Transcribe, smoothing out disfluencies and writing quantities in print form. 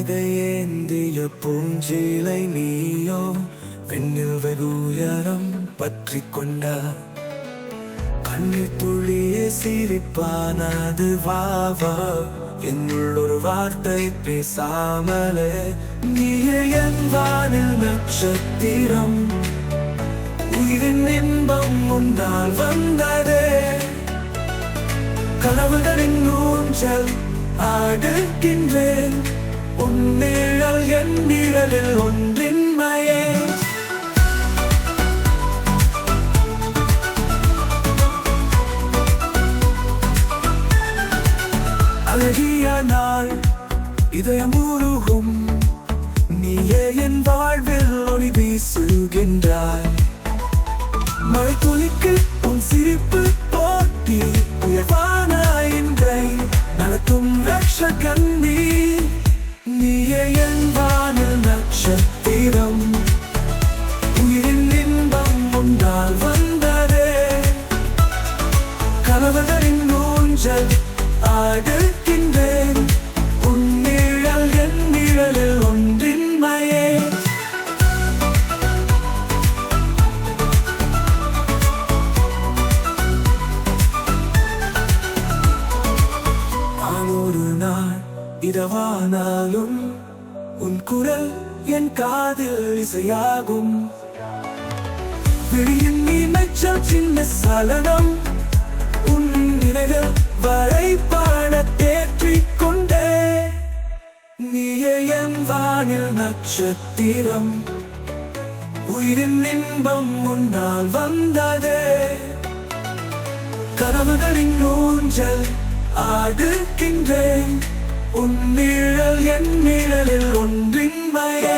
கவிதை ஏந்திய பூஞ்சீலை நீயோ பெண்ணில் வெகுயரம் பற்றி கொண்டார். கண்ணீர் துளியே சிரிப்பானது வாவா என்னுள் ஒரு வார்த்தை பேசாமலே. நீயே என் வானில் நட்சத்திரம், உயிரின் இன்பம் உன்னால் வந்ததே. கனவுகளின் ஊஞ்சல் ஆடுகின்றேன், உன் நிழல் என் நிழலில் ஒன்றின்மையே. அழகிய நாள் இதயம் உருகும், நீயே என் வாழ்வில் ஒளி வீசுகின்றாய். மழை துளிக்கு உன் சிரிப்பு போட்டி, உயர்வான இன்றை நடத்தும் ரட்சகன் நீ. நீயே என் வானில் நட்சத்திரம், உயிரின் இன்பம் உன்னால் வந்ததே. கனவுகளின் ஊஞ்சல் ஆடுகின்றேன், உன் நிழல் என் நிழலில் ஒன்றின்மையே. ஒரு நாள் இரவானாலும் உன் குரல் என் காதில் இசையாகும். விழியின் நீச்சல் சின்ன சலனம், உன் நினைவில் வரை பாட தேற்றிக் கொண்டே. நீயே என் வானில் நட்சத்திரம், உயிரின் இன்பம் உன்னால் வந்ததே. கனவுகளின் ஊஞ்சல் ஆடுகின்றேன், உன் நிழல் என் நிழலில் ஒன்றின்மையே.